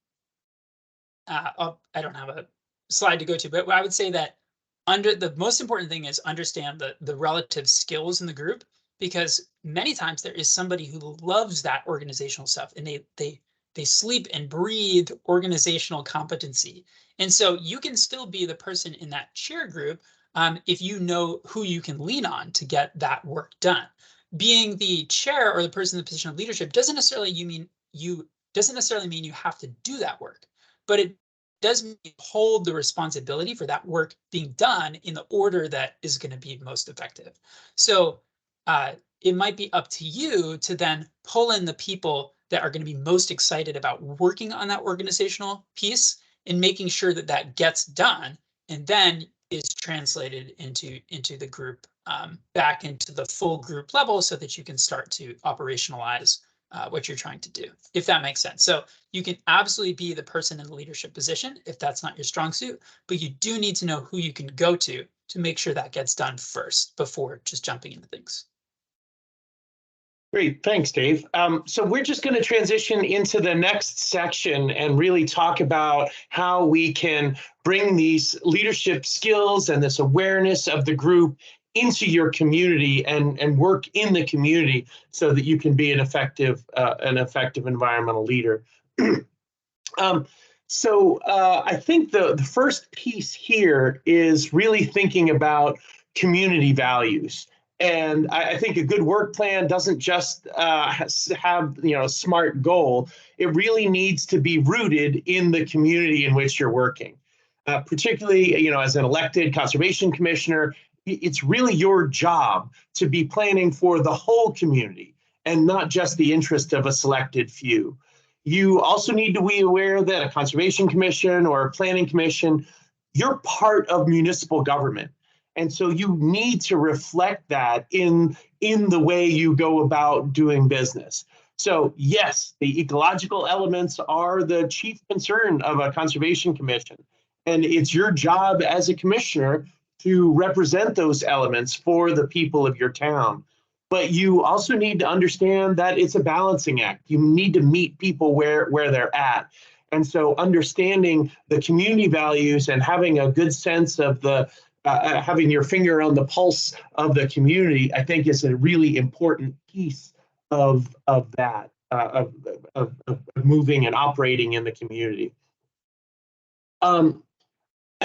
Oh, I don't have a slide to go to, but I would say that the most important thing is understand the relative skills in the group, because many times there is somebody who loves that organizational stuff and they sleep and breathe organizational competency. And so you can still be the person in that cheer group if you know who you can lean on to get that work done. Being the chair or the person in the position of leadership doesn't necessarily mean you have to do that work, but it does mean you hold the responsibility for that work being done in the order that is going to be most effective. So it might be up to you to then pull in the people that are going to be most excited about working on that organizational piece and making sure that that gets done, and then is translated into the group, back into the full group level, so that you can start to operationalize what you're trying to do, if that makes sense. So you can absolutely be the person in the leadership position if that's not your strong suit, but you do need to know who you can go to make sure that gets done first before just jumping into things. Great, thanks, Dave. So we're just going to transition into the next section and really talk about how we can bring these leadership skills and this awareness of the group into your community and work in the community so that you can be an effective environmental leader. I think the first piece here is really thinking about community values. And I think a good work plan doesn't just have a smart goal. It really needs to be rooted in the community in which you're working. Particularly, as an elected conservation commissioner, it's really your job to be planning for the whole community and not just the interest of a selected few. You also need to be aware that a conservation commission or a planning commission, you're part of municipal government. And so you need to reflect that in the way you go about doing business. So yes, the ecological elements are the chief concern of a conservation commission. And it's your job as a commissioner to represent those elements for the people of your town. But you also need to understand that it's a balancing act. You need to meet people where they're at. And so understanding the community values and having a good sense of having your finger on the pulse of the community, I think is a really important piece of that, of moving and operating in the community. I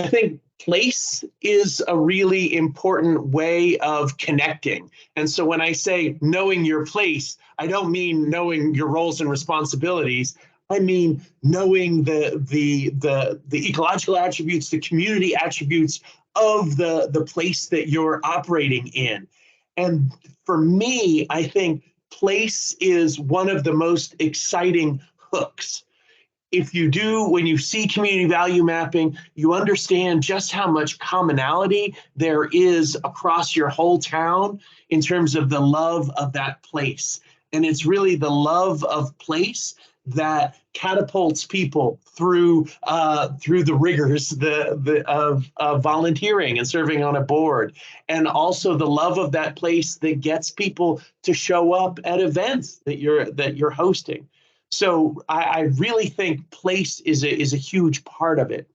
think place is a really important way of connecting. And so when I say knowing your place, I don't mean knowing your roles and responsibilities. I mean knowing the ecological attributes, the community attributes of the place that you're operating in. And for me, I think place is one of the most exciting hooks. If you do, when you see community value mapping, you understand just how much commonality there is across your whole town in terms of the love of that place. And it's really the love of place that catapults people through the rigors of volunteering and serving on a board, and also the love of that place that gets people to show up at events that you're hosting. So I really think place is a huge part of it.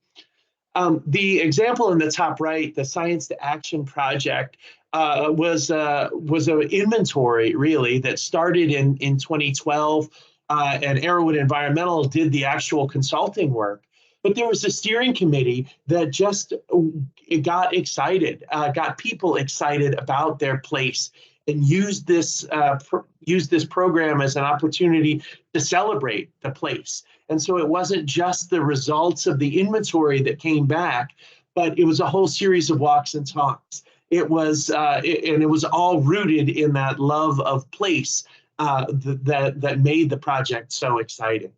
The example in the top right, the Science to Action project, was an inventory really that started in 2012. and Arrowwood Environmental did the actual consulting work. But there was a steering committee that just got excited, got people excited about their place, and used this program as an opportunity to celebrate the place. And so it wasn't just the results of the inventory that came back, but it was a whole series of walks and talks. It was and it was all rooted in that love of place that made the project so exciting.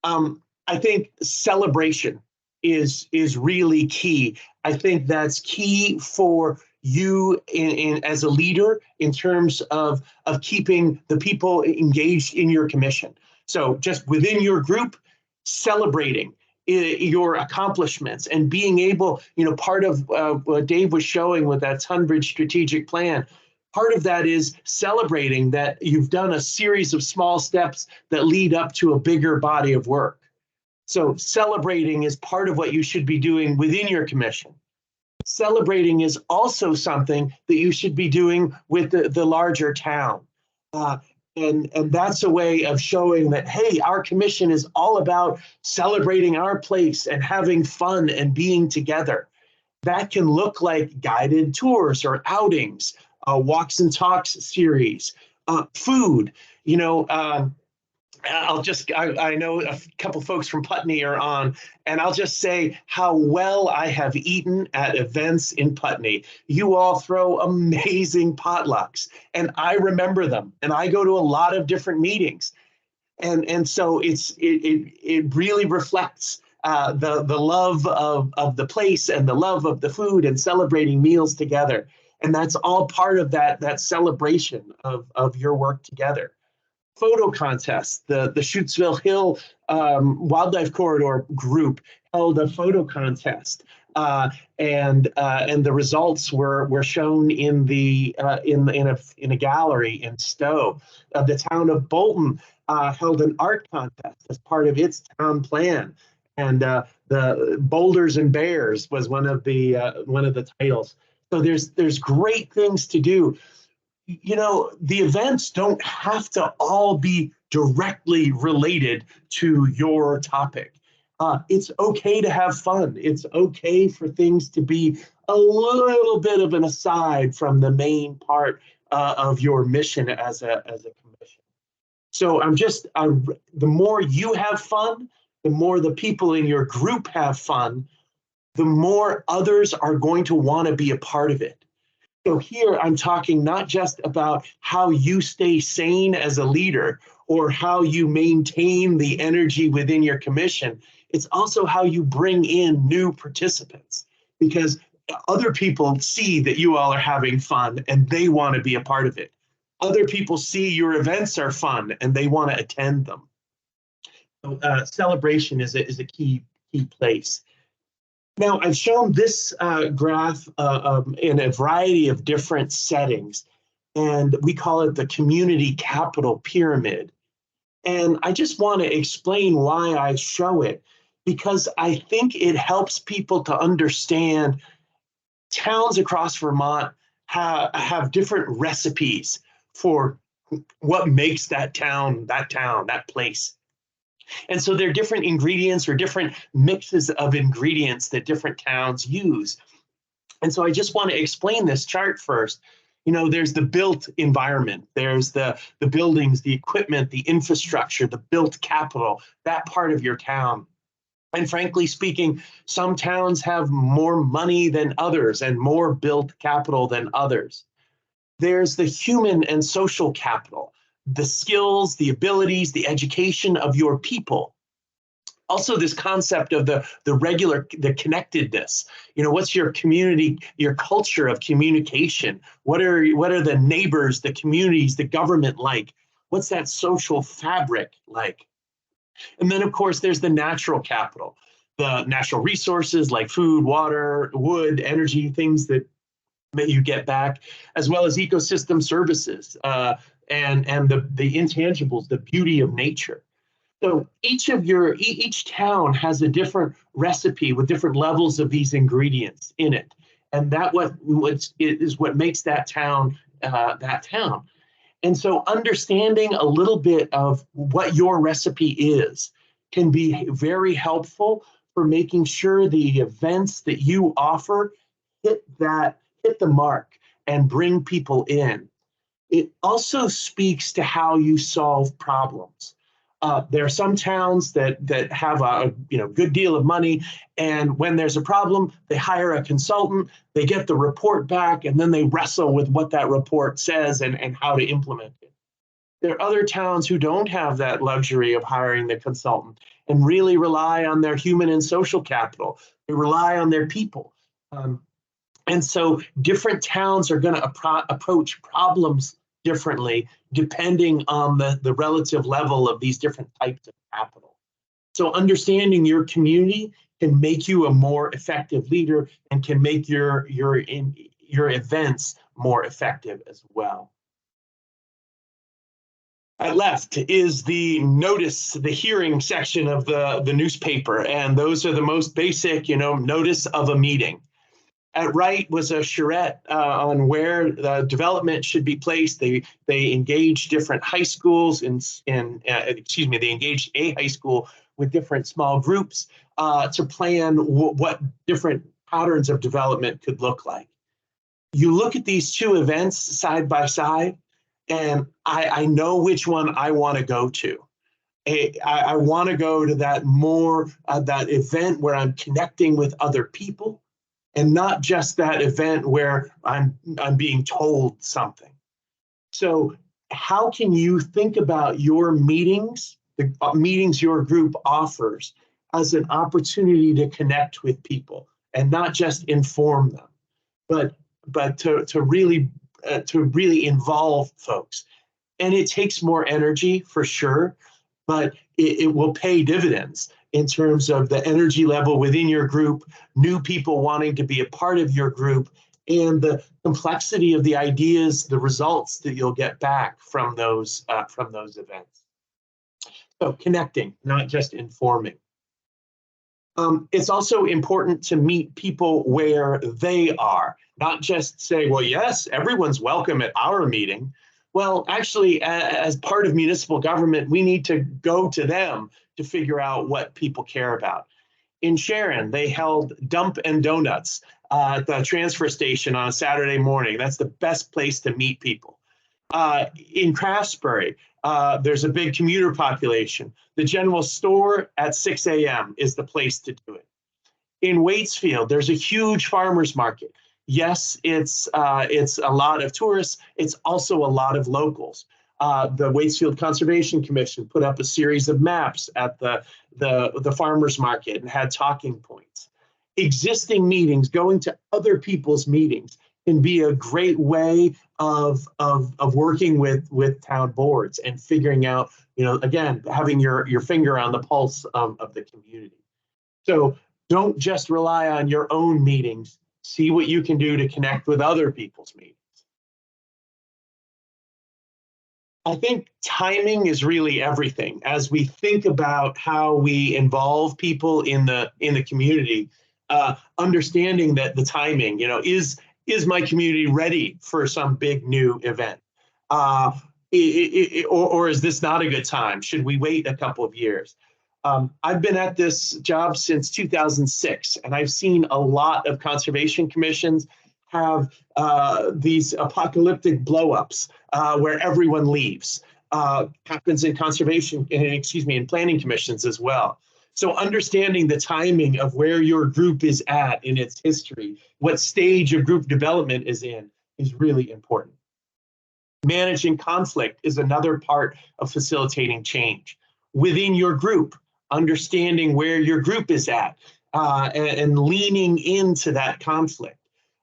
I think celebration is really key. I think that's key for you as a leader in terms of keeping the people engaged in your commission. So just within your group, celebrating your accomplishments and being able, part of what Dave was showing with that Tunbridge strategic plan, part of that is celebrating that you've done a series of small steps that lead up to a bigger body of work. So celebrating is part of what you should be doing within your commission. Celebrating is also something that you should be doing with the larger town. And that's a way of showing that, hey, our commission is all about celebrating our place and having fun and being together. That can look like guided tours or outings, walks and talks series, food, I know a couple folks from Putney are on, and I'll just say how well I have eaten at events in Putney. You all throw amazing potlucks, and I remember them, and I go to a lot of different meetings. And so it really reflects the love of the place and the love of the food and celebrating meals together. And that's all part of that celebration of your work together. Photo contest. The Schutzville Hill Wildlife Corridor group held a photo contest, and the results were shown in a gallery in Stowe. The town of Bolton held an art contest as part of its town plan, and the Boulders and Bears was one of the titles. So there's great things to do. The events don't have to all be directly related to your topic. It's okay to have fun. It's okay for things to be a little bit of an aside from the main part of your mission as a commission. So the more you have fun, the more the people in your group have fun, the more others are going to want to be a part of it. So here I'm talking not just about how you stay sane as a leader or how you maintain the energy within your commission. It's also how you bring in new participants, because other people see that you all are having fun and they want to be a part of it. Other people see your events are fun and they want to attend them. So, celebration is a key place. Now, I've shown this graph in a variety of different settings, and we call it the community capital pyramid. And I just want to explain why I show it, because I think it helps people to understand towns across Vermont have different recipes for what makes that place. And so there are different ingredients or different mixes of ingredients that different towns use. And so I just want to explain this chart first. There's the built environment, there's the buildings, the equipment, the infrastructure, the built capital, that part of your town. And frankly speaking, some towns have more money than others and more built capital than others. There's the human and social capital, the skills, the abilities, the education of your people. Also, this concept of the connectedness. What's your community, your culture of communication? What are the neighbors, the communities, the government like? What's that social fabric like? And then, of course, there's the natural capital, the natural resources like food, water, wood, energy, things that you get back, as well as ecosystem services and the intangibles, the beauty of nature. So each town has a different recipe with different levels of these ingredients in it, and that what makes that town that town. And so understanding a little bit of what your recipe is can be very helpful for making sure the events that you offer hit the mark and bring people in. It also speaks to how you solve problems. There are some towns that have a good deal of money, and when there's a problem, they hire a consultant, they get the report back, and then they wrestle with what that report says and how to implement it. There are other towns who don't have that luxury of hiring the consultant and really rely on their human and social capital. They rely on their people. And so different towns are going to approach problems differently depending on the relative level of these different types of capital. So understanding your community can make you a more effective leader and can make your events more effective as well. At left is the notice, the hearing section of the newspaper, and those are the most basic, notice of a meeting. At right was a charrette on where the development should be placed. They engaged different high schools they engaged a high school with different small groups to plan what different patterns of development could look like. You look at these two events side by side, and I know which one I want to go to. I want to go to that that event where I'm connecting with other people, and not just that event where I'm being told something. So how can you think about your meetings, the meetings your group offers, as an opportunity to connect with people and not just inform them, but to really involve folks? And it takes more energy for sure, but it will pay dividends in terms of the energy level within your group, new people wanting to be a part of your group, and the complexity of the ideas, the results that you'll get back from those events. So connecting, not just informing. It's also important to meet people where they are, not just say, well, yes, everyone's welcome at our meeting. Well, actually, as part of municipal government, we need to go to them to figure out what people care about. In Sharon, they held Dump and Donuts at the transfer station on a Saturday morning. That's the best place to meet people. In Craftsbury, there's a big commuter population. The general store at 6 a.m. is the place to do it. In Waitsfield, there's a huge farmers market. Yes, it's a lot of tourists. It's also a lot of locals. The Waitsfield Conservation Commission put up a series of maps at the farmers market and had talking points. Existing meetings, going to other people's meetings, can be a great way of working with town boards and figuring out, again, having your finger on the pulse of the community. So don't just rely on your own meetings. See what you can do to connect with other people's meetings. I think timing is really everything. As we think about how we involve people in the community, understanding that the timing, is my community ready for some big new event? Or is this not a good time? Should we wait a couple of years? I've been at this job since 2006, and I've seen a lot of conservation commissions have these apocalyptic blowups where everyone leaves. Happens in in planning commissions as well. So understanding the timing of where your group is at in its history, what stage your group development is in, is really important. Managing conflict is another part of facilitating change within your group. Understanding where your group is at and leaning into that conflict.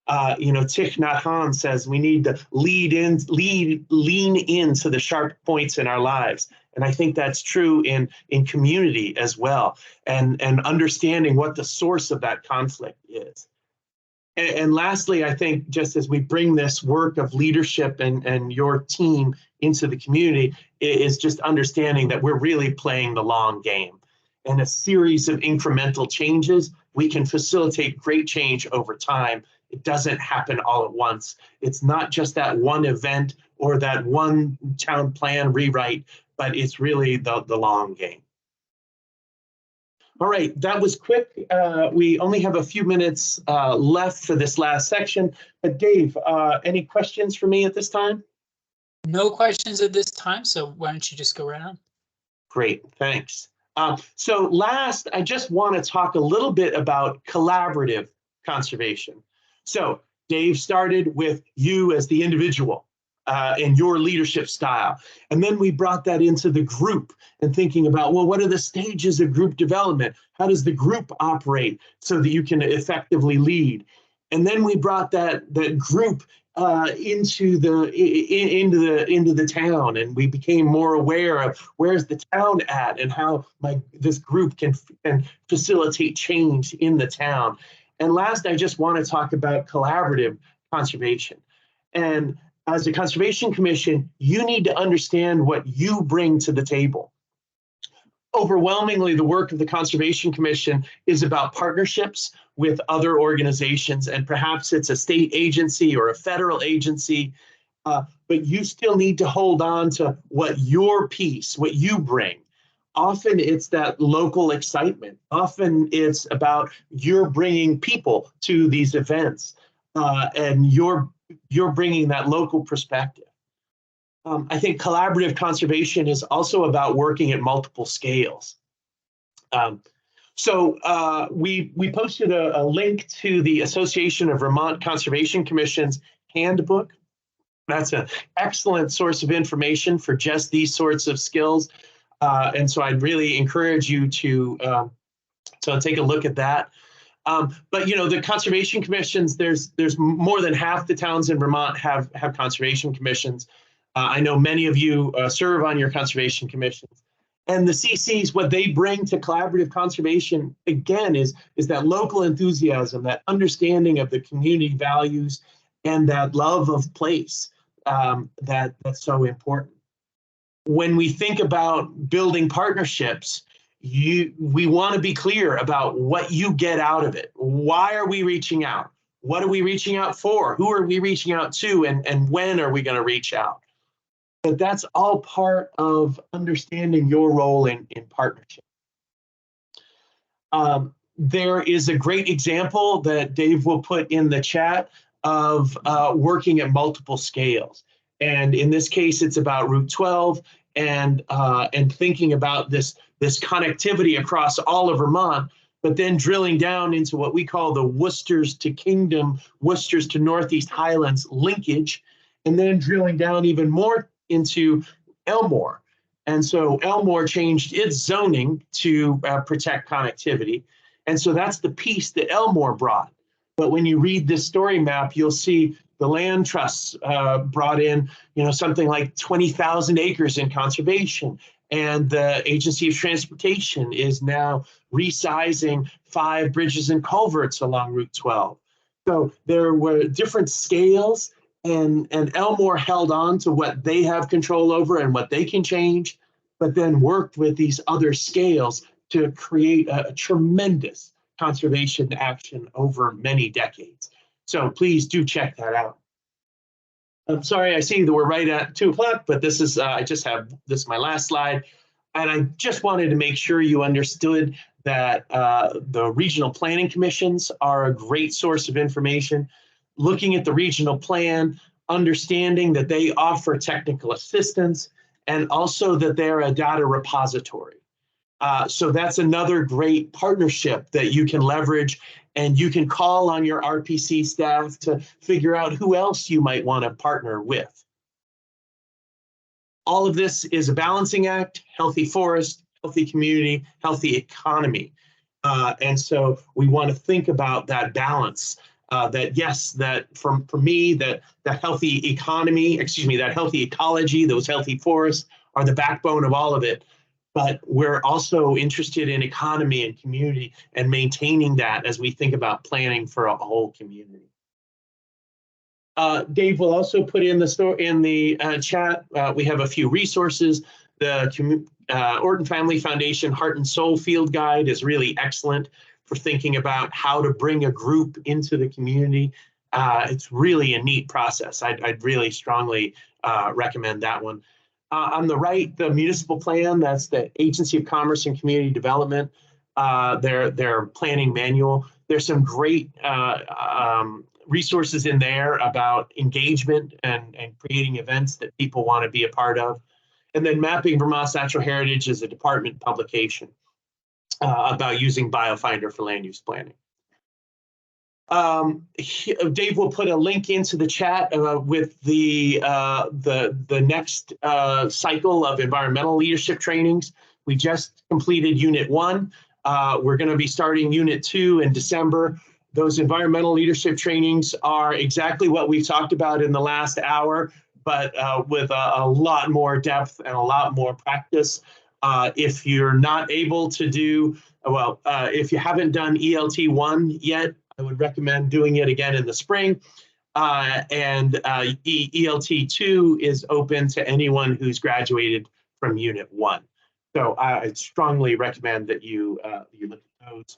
Thich Nhat Hanh says we need to lean into the sharp points in our lives. And I think that's true in community as well, and understanding what the source of that conflict is. And lastly, I think just as we bring this work of leadership and your team into the community, is just understanding that we're really playing the long game. And a series of incremental changes, we can facilitate great change over time It doesn't happen all at once. It's not just that one event or that one town plan rewrite, but it's really the long game. All right, that was quick. We only have a few minutes left for this last section. But Dave, any questions for me at this time? No questions at this time, so why don't you just go right on? Great, thanks. So last, I just want to talk a little bit about collaborative conservation. So Dave started with you as the individual and your leadership style. And then we brought that into the group and thinking about, well, what are the stages of group development? How does the group operate so that you can effectively lead? And then we brought that group into the town, and we became more aware of where's the town at and how this group can facilitate change in the town. And last, I just want to talk about collaborative conservation. And as a conservation commission, you need to understand what you bring to the table. Overwhelmingly, the work of the Conservation Commission is about partnerships with other organizations, and perhaps it's a state agency or a federal agency, but you still need to hold on to what your piece, what you bring. Often it's that local excitement. Often it's about you're bringing people to these events, and you're bringing that local perspective. I think collaborative conservation is also about working at multiple scales. So we posted a link to the Association of Vermont Conservation Commission's handbook. That's an excellent source of information for just these sorts of skills. And so I'd really encourage you to take a look at that. But you know, the conservation commissions, there's more than half the towns in Vermont have conservation commissions. I know many of you serve on your conservation commissions. And the CCs, what they bring to collaborative conservation, again, is that local enthusiasm, that understanding of the community values, and that love of place that's so important. When we think about building partnerships, we want to be clear about what you get out of it. Why are we reaching out? What are we reaching out for? Who are we reaching out to? And when are we going to reach out? But that's all part of understanding your role in partnership. There is a great example that Dave will put in the chat of working at multiple scales. And in this case, it's about Route 12 and thinking about this connectivity across all of Vermont, but then drilling down into what we call the Worcesters to Kingdom, Worcesters to Northeast Highlands linkage, and then drilling down even more into Elmore. And so Elmore changed its zoning to protect connectivity. And so that's the piece that Elmore brought. But when you read this story map, you'll see the land trusts brought in, something like 20,000 acres in conservation. And the Agency of Transportation is now resizing 5 bridges and culverts along Route 12. So there were different scales, and Elmore held on to what they have control over and what they can change, but then worked with these other scales to create a tremendous conservation action over many decades. So please do check that out. I'm sorry, I see that we're right at 2 o'clock, but this is, I just have, this is my last slide. And I just wanted to make sure you understood that the regional planning commissions are a great source of information. Looking at the regional plan, understanding that they offer technical assistance, and also that they're a data repository. So that's another great partnership that you can leverage, and you can call on your RPC staff to figure out who else you might want to partner with. All of this is a balancing act: healthy forest, healthy community, healthy economy. And so we want to think about that balance. That for me, that healthy economy, that healthy ecology, those healthy forests are the backbone of all of it. But we're also interested in economy and community and maintaining that as we think about planning for a whole community. Dave will also put in the chat. We have a few resources. The Orton Family Foundation Heart and Soul Field Guide is really excellent for thinking about how to bring a group into the community. It's really a neat process. I'd really strongly recommend that one. On the right, the municipal plan, that's the Agency of Commerce and Community Development, their planning manual. There's some great resources in there about engagement and creating events that people want to be a part of. And then Mapping Vermont's Natural Heritage is a department publication about using BioFinder for land use planning. Dave will put a link into the chat with the next cycle of environmental leadership trainings. We just completed Unit 1. We're going to be starting Unit 2 in December. Those environmental leadership trainings are exactly what we've talked about in the last hour, but with a lot more depth and a lot more practice. If you're not able to do, well, if you haven't done ELT 1 yet, I would recommend doing it again in the spring. ELT 2 is open to anyone who's graduated from Unit 1. So I strongly recommend that you look at those.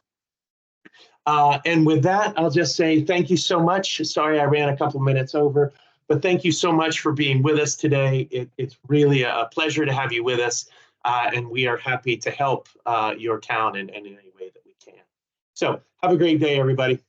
And with that, I'll just say thank you so much. Sorry I ran a couple minutes over, but thank you so much for being with us today. It's really a pleasure to have you with us, and we are happy to help your town in any way that we can. So have a great day, everybody.